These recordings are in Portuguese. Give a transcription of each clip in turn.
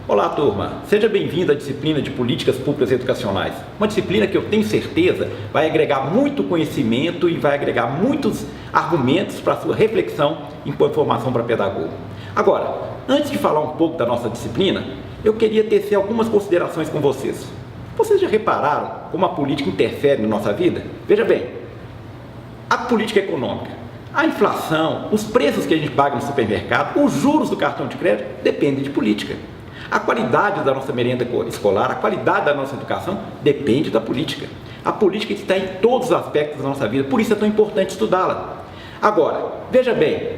Olá, turma! Seja bem-vindo à disciplina de Políticas Públicas Educacionais. Uma disciplina que eu tenho certeza vai agregar muito conhecimento e vai agregar muitos argumentos para a sua reflexão enquanto formação para pedagogo. Agora, antes de falar um pouco da nossa disciplina, eu queria tecer algumas considerações com vocês. Vocês já repararam como a política interfere na nossa vida? Veja bem, a política econômica, a inflação, os preços que a gente paga no supermercado, os juros do cartão de crédito dependem de política. A qualidade da nossa merenda escolar, a qualidade da nossa educação depende da política. A política está em todos os aspectos da nossa vida, por isso é tão importante estudá-la. Agora, veja bem,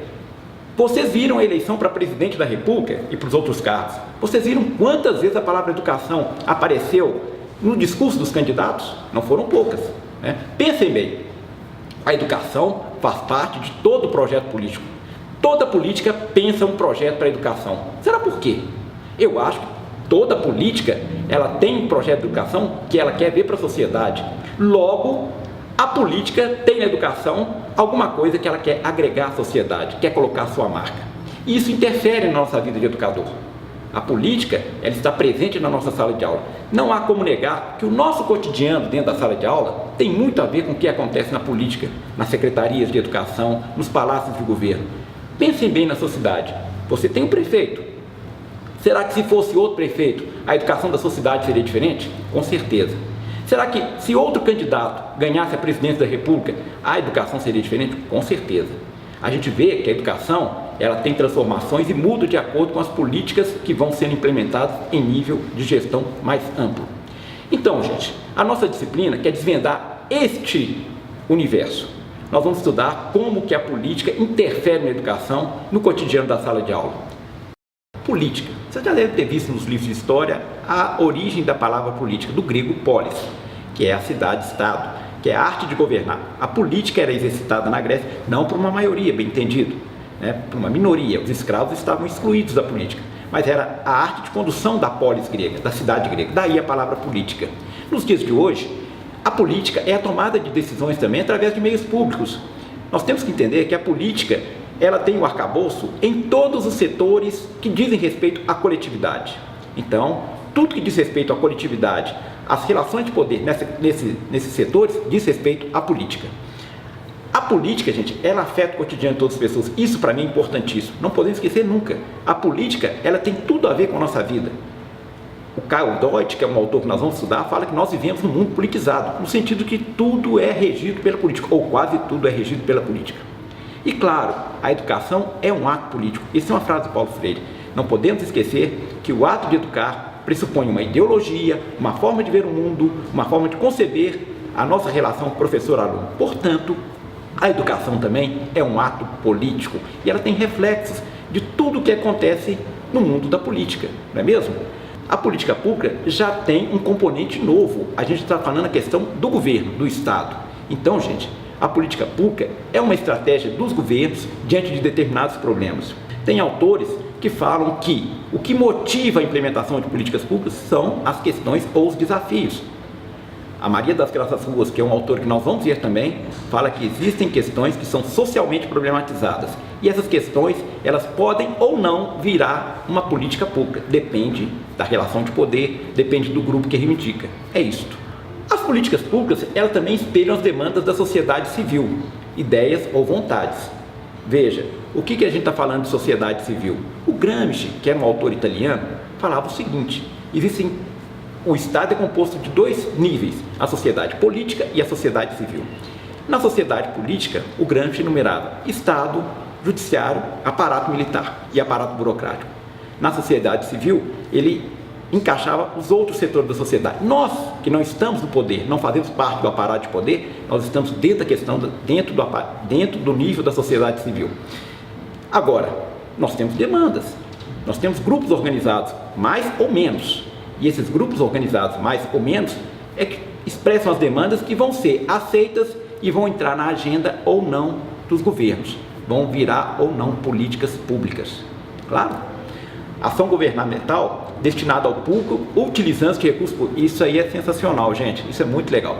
vocês viram a eleição para presidente da República e para os outros cargos. Vocês viram quantas vezes a palavra educação apareceu no discurso dos candidatos? Não foram poucas, né? Pensem bem, a educação faz parte de todo o projeto político. Toda política pensa um projeto para a educação. Será por quê? Eu acho que toda política, ela tem um projeto de educação que ela quer ver para a sociedade. Logo, a política tem na educação alguma coisa que ela quer agregar à sociedade, quer colocar a sua marca. E isso interfere na nossa vida de educador. A política, ela está presente na nossa sala de aula. Não há como negar que o nosso cotidiano dentro da sala de aula tem muito a ver com o que acontece na política, nas secretarias de educação, nos palácios de governo. Pensem bem na sua cidade. Você tem um prefeito. Será que se fosse outro prefeito, a educação da sua cidade seria diferente? Com certeza. Será que se outro candidato ganhasse a presidência da República, a educação seria diferente? Com certeza. A gente vê que a educação, ela tem transformações e muda de acordo com as políticas que vão sendo implementadas em nível de gestão mais amplo. Então, gente, a nossa disciplina quer desvendar este universo. Nós vamos estudar como que a política interfere na educação, no cotidiano da sala de aula. Política. Você já deve ter visto nos livros de história a origem da palavra política, do grego polis, que é a cidade-estado, que é a arte de governar. A política era exercitada na Grécia, não por uma maioria, bem entendido, né? Por uma minoria. Os escravos estavam excluídos da política, mas era a arte de condução da polis grega, da cidade grega. Daí a palavra política. Nos dias de hoje, a política é a tomada de decisões também através de meios públicos. Nós temos que entender que a política, ela tem um arcabouço em todos os setores que dizem respeito à coletividade. Então, tudo que diz respeito à coletividade, as relações de poder nesses setores, diz respeito à política. A política, gente, ela afeta o cotidiano de todas as pessoas. Isso, para mim, é importantíssimo. Não podemos esquecer nunca. A política, ela tem tudo a ver com a nossa vida. O Karl Deutsch, que é um autor que nós vamos estudar, fala que nós vivemos num mundo politizado, no sentido que tudo é regido pela política, ou quase tudo é regido pela política. E claro, a educação é um ato político. Essa é uma frase de Paulo Freire. Não podemos esquecer que o ato de educar pressupõe uma ideologia, uma forma de ver o mundo, uma forma de conceber a nossa relação professor-aluno. Portanto, a educação também é um ato político e ela tem reflexos de tudo o que acontece no mundo da política, não é mesmo? A política pública já tem um componente novo. A gente está falando a questão do governo, do Estado. Então, gente, a política pública é uma estratégia dos governos diante de determinados problemas. Tem autores que falam que o que motiva a implementação de políticas públicas são as questões ou os desafios. A Maria das Graças Ruas, que é um autor que nós vamos ver também, fala que existem questões que são socialmente problematizadas. E essas questões, elas podem ou não virar uma política pública. Depende da relação de poder, depende do grupo que reivindica. É isto. As políticas públicas, elas também espelham as demandas da sociedade civil, ideias ou vontades. Veja, o que a gente está falando de sociedade civil? O Gramsci, que era um autor italiano, falava o seguinte: o Estado é composto de dois níveis, a sociedade política e a sociedade civil. Na sociedade política, o Gramsci enumerava Estado, judiciário, aparato militar e aparato burocrático. Na sociedade civil, ele encaixava os outros setores da sociedade. Nós, que não estamos no poder, não fazemos parte do aparato de poder, nós estamos dentro da questão, dentro do nível da sociedade civil. Agora, nós temos demandas, nós temos grupos organizados, mais ou menos, e esses grupos organizados, mais ou menos, é que expressam as demandas que vão ser aceitas e vão entrar na agenda ou não dos governos, vão virar ou não políticas públicas. Claro? Ação governamental destinada ao público, utilizando de recursos públicos. Isso aí é sensacional, gente. Isso é muito legal.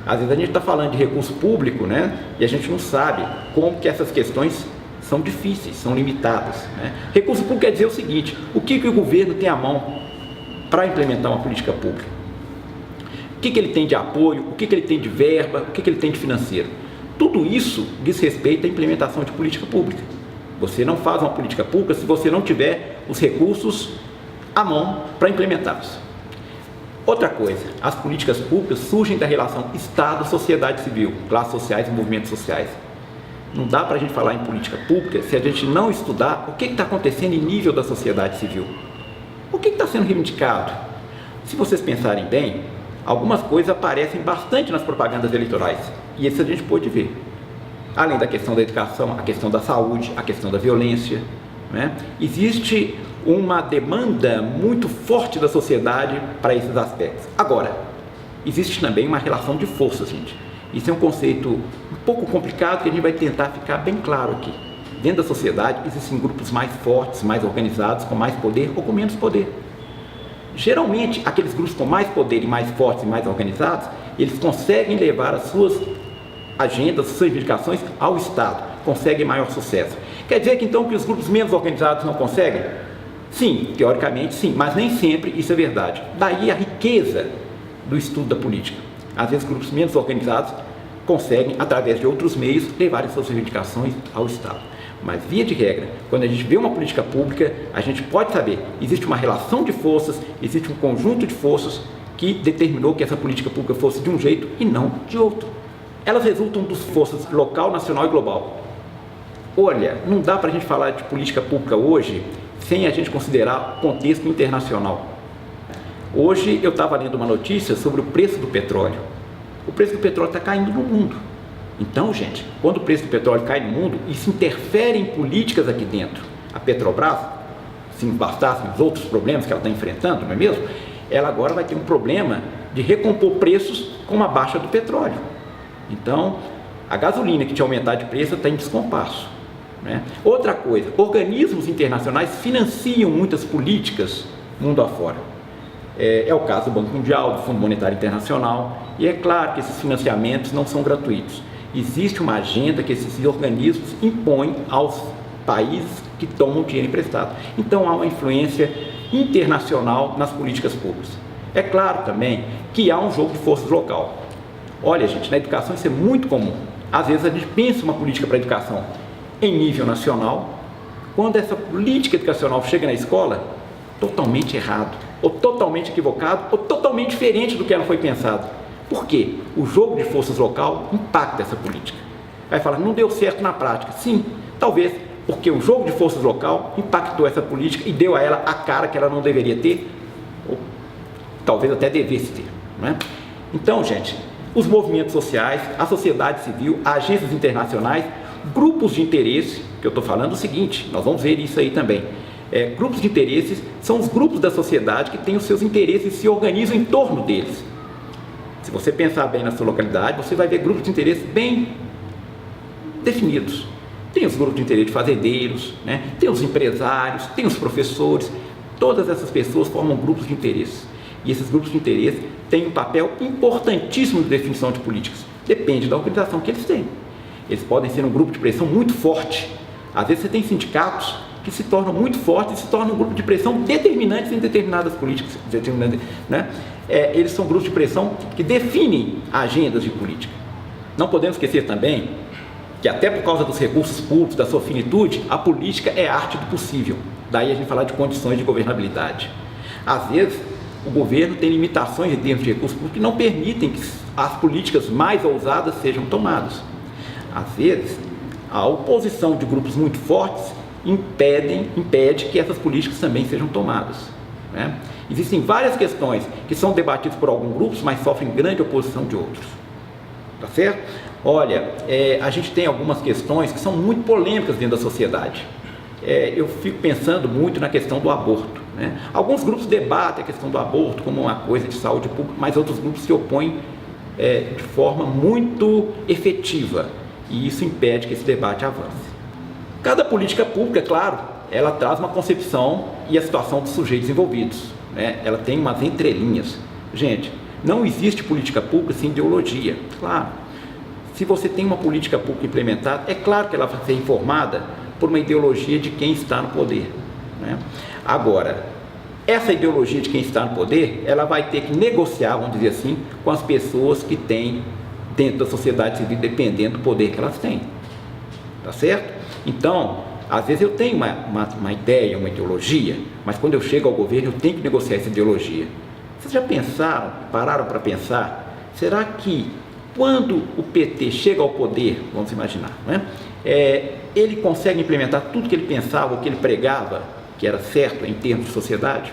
Às vezes a gente está falando de recurso público, né? E a gente não sabe como que essas questões são difíceis, são limitadas, né? Recurso público quer dizer o seguinte: o que o governo tem à mão para implementar uma política pública? O que ele tem de apoio, o que ele tem de verba, o que ele tem de financeiro? Tudo isso diz respeito à implementação de política pública. Você não faz uma política pública se você não tiver os recursos à mão para implementá-los. Outra coisa, as políticas públicas surgem da relação Estado-sociedade civil, classes sociais e movimentos sociais. Não dá para a gente falar em política pública se a gente não estudar o que está acontecendo em nível da sociedade civil. O que está sendo reivindicado? Se vocês pensarem bem, algumas coisas aparecem bastante nas propagandas eleitorais, e isso a gente pode ver. Além da questão da educação, a questão da saúde, a questão da violência, né? Existe uma demanda muito forte da sociedade para esses aspectos. Agora, existe também uma relação de forças, gente. Isso é um conceito um pouco complicado que a gente vai tentar ficar bem claro aqui. Dentro da sociedade existem grupos mais fortes, mais organizados, com mais poder ou com menos poder. Geralmente, aqueles grupos com mais poder e mais fortes e mais organizados, eles conseguem levar as suas agendas, suas reivindicações ao Estado, conseguem maior sucesso. Quer dizer que então que os grupos menos organizados não conseguem? Sim, teoricamente sim, mas nem sempre isso é verdade. Daí a riqueza do estudo da política. Às vezes grupos menos organizados conseguem, através de outros meios, levar suas reivindicações ao Estado. Mas, via de regra, quando a gente vê uma política pública, a gente pode saber, existe uma relação de forças, existe um conjunto de forças que determinou que essa política pública fosse de um jeito e não de outro. Elas resultam das forças local, nacional e global. Olha, não dá para a gente falar de política pública hoje sem a gente considerar o contexto internacional. Hoje eu estava lendo uma notícia sobre o preço do petróleo. O preço do petróleo está caindo no mundo. Então, gente, quando o preço do petróleo cai no mundo, isso interfere em políticas aqui dentro. A Petrobras, se não bastassem os outros problemas que ela está enfrentando, não é mesmo? Ela agora vai ter um problema de recompor preços com uma baixa do petróleo. Então, a gasolina que tinha aumentado de preço está em descompasso, né? Outra coisa, organismos internacionais financiam muitas políticas mundo afora. É o caso do Banco Mundial, do Fundo Monetário Internacional, e é claro que esses financiamentos não são gratuitos. Existe uma agenda que esses organismos impõem aos países que tomam dinheiro emprestado. Então há uma influência internacional nas políticas públicas. É claro também que há um jogo de forças local. Olha, gente, na educação isso é muito comum. Às vezes a gente pensa uma política para a educação em nível nacional, quando essa política educacional chega na escola, totalmente errado, ou totalmente equivocado, ou totalmente diferente do que ela foi pensado. Por quê? O jogo de forças local impacta essa política. Vai falar, não deu certo na prática. Sim, talvez porque o jogo de forças local impactou essa política e deu a ela a cara que ela não deveria ter, ou talvez até devesse ter, não é? Então, gente, os movimentos sociais, a sociedade civil, agências internacionais, grupos de interesse, que eu estou falando o seguinte, nós vamos ver isso aí também. Grupos de interesses são os grupos da sociedade que têm os seus interesses e se organizam em torno deles. Se você pensar bem na sua localidade, você vai ver grupos de interesse bem definidos. Tem os grupos de interesse de fazendeiros, né? Tem os empresários, tem os professores, todas essas pessoas formam grupos de interesse. E esses grupos de interesse têm um papel importantíssimo de definição de políticas. Depende da organização que eles têm. Eles podem ser um grupo de pressão muito forte. Às vezes você tem sindicatos que se tornam muito fortes e se tornam um grupo de pressão determinantes em determinadas políticas, né? Eles são grupos de pressão que definem agendas de política. Não podemos esquecer também que até por causa dos recursos públicos, da sua finitude, a política é a arte do possível. Daí a gente falar de condições de governabilidade. Às vezes, o governo tem limitações em termos de recursos públicos que não permitem que as políticas mais ousadas sejam tomadas. Às vezes, a oposição de grupos muito fortes impede que essas políticas também sejam tomadas, né? Existem várias questões que são debatidas por alguns grupos, mas sofrem grande oposição de outros. Tá certo? Olha, a gente tem algumas questões que são muito polêmicas dentro da sociedade. Eu fico pensando muito na questão do aborto, né? Alguns grupos debatem a questão do aborto como uma coisa de saúde pública, mas outros grupos se opõem de forma muito efetiva, e isso impede que esse debate avance. Cada política pública, claro, ela traz uma concepção e a situação dos sujeitos envolvidos, né? Ela tem umas entrelinhas. Gente, Não existe política pública sem ideologia. Claro, se você tem uma política pública implementada, é claro que ela vai ser informada por uma ideologia de quem está no poder, né? Agora, essa ideologia de quem está no poder, ela vai ter que negociar, vamos dizer assim, com as pessoas que têm dentro da sociedade civil, dependendo do poder que elas têm. Tá certo? Então, às vezes eu tenho uma ideia, uma ideologia, mas quando eu chego ao governo eu tenho que negociar essa ideologia. Vocês já pararam para pensar, será que quando o PT chega ao poder, vamos imaginar, né, ele consegue implementar tudo que ele pensava, o que ele pregava, que era certo em termos de sociedade?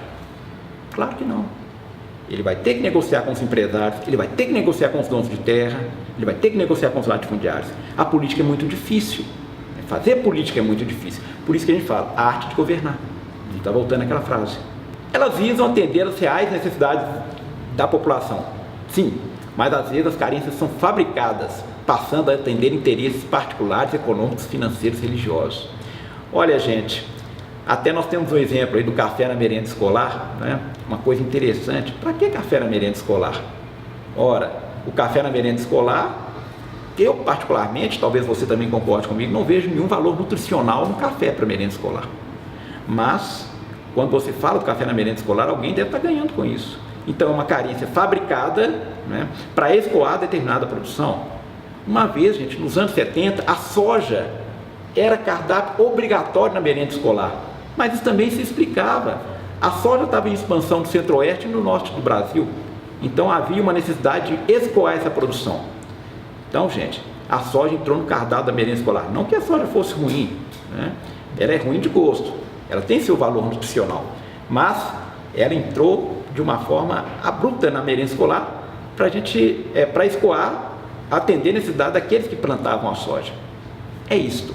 Claro que não. Ele vai ter que negociar com os empresários, ele vai ter que negociar com os donos de terra, ele vai ter que negociar com os latifundiários. A política é muito difícil. Fazer política é muito difícil. Por isso que a gente fala, a arte de governar. A gente está voltando àquela frase. Elas visam atender as reais necessidades da população. Sim, mas às vezes as carências são fabricadas, passando a atender interesses particulares, econômicos, financeiros, religiosos. Olha, gente, até nós temos um exemplo aí do café na merenda escolar, né? Uma coisa interessante. Para que café na merenda escolar? Ora, o café na merenda escolar, eu particularmente, talvez você também concorde comigo, não vejo nenhum valor nutricional no café para merenda escolar. Mas, quando você fala do café na merenda escolar, alguém deve estar ganhando com isso. Então é uma carência fabricada, né, para escoar determinada produção. Uma vez, gente, nos anos 70, a soja era cardápio obrigatório na merenda escolar. Mas isso também se explicava. A soja estava em expansão no centro-oeste e no norte do Brasil. Então havia uma necessidade de escoar essa produção. Então, gente, a soja entrou no cardápio da merenda escolar. Não que a soja fosse ruim, né? Ela é ruim de gosto. Ela tem seu valor nutricional. Mas ela entrou de uma forma abrupta na merenda escolar para escoar, atender a necessidade daqueles que plantavam a soja. É isto.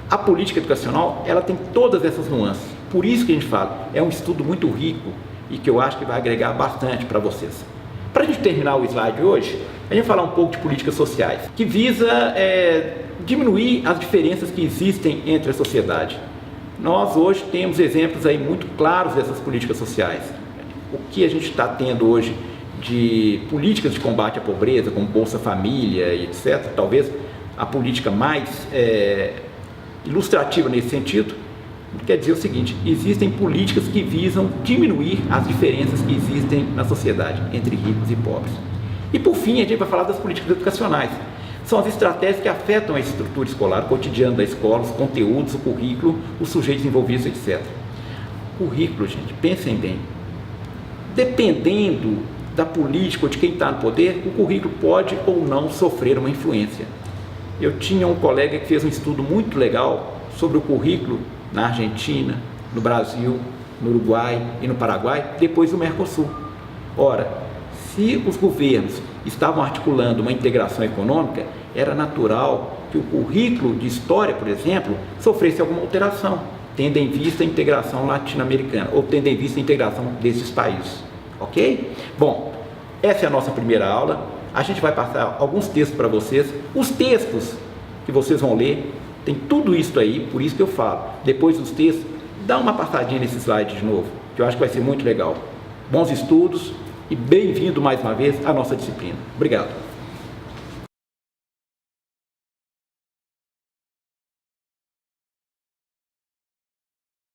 A política educacional, ela tem todas essas nuances. Por isso que a gente fala, é um estudo muito rico e que eu acho que vai agregar bastante para vocês. Para a gente terminar o slide de hoje, a gente vai falar um pouco de políticas sociais, que visa diminuir as diferenças que existem entre a sociedade. Nós hoje temos exemplos aí muito claros dessas políticas sociais. O que a gente está tendo hoje de políticas de combate à pobreza, como Bolsa Família e etc., talvez a política mais ilustrativa nesse sentido, quer dizer o seguinte: existem políticas que visam diminuir as diferenças que existem na sociedade entre ricos e pobres. E por fim, a gente vai falar das políticas educacionais. São as estratégias que afetam a estrutura escolar, o cotidiano da escola, os conteúdos, o currículo, os sujeitos envolvidos, etc. Currículo, gente, pensem bem. Dependendo da política ou de quem está no poder, o currículo pode ou não sofrer uma influência. Eu tinha um colega que fez um estudo muito legal sobre o currículo na Argentina, no Brasil, no Uruguai e no Paraguai, depois do Mercosul. Ora, se os governos estavam articulando uma integração econômica, era natural que o currículo de história, por exemplo, sofresse alguma alteração, tendo em vista a integração latino-americana, ou tendo em vista a integração desses países. Ok? Bom, essa é a nossa primeira aula. A gente vai passar alguns textos para vocês. Os textos que vocês vão ler, tem tudo isso aí, por isso que eu falo. Depois dos textos, dá uma passadinha nesse slide de novo, que eu acho que vai ser muito legal. Bons estudos e bem-vindo mais uma vez à nossa disciplina. Obrigado.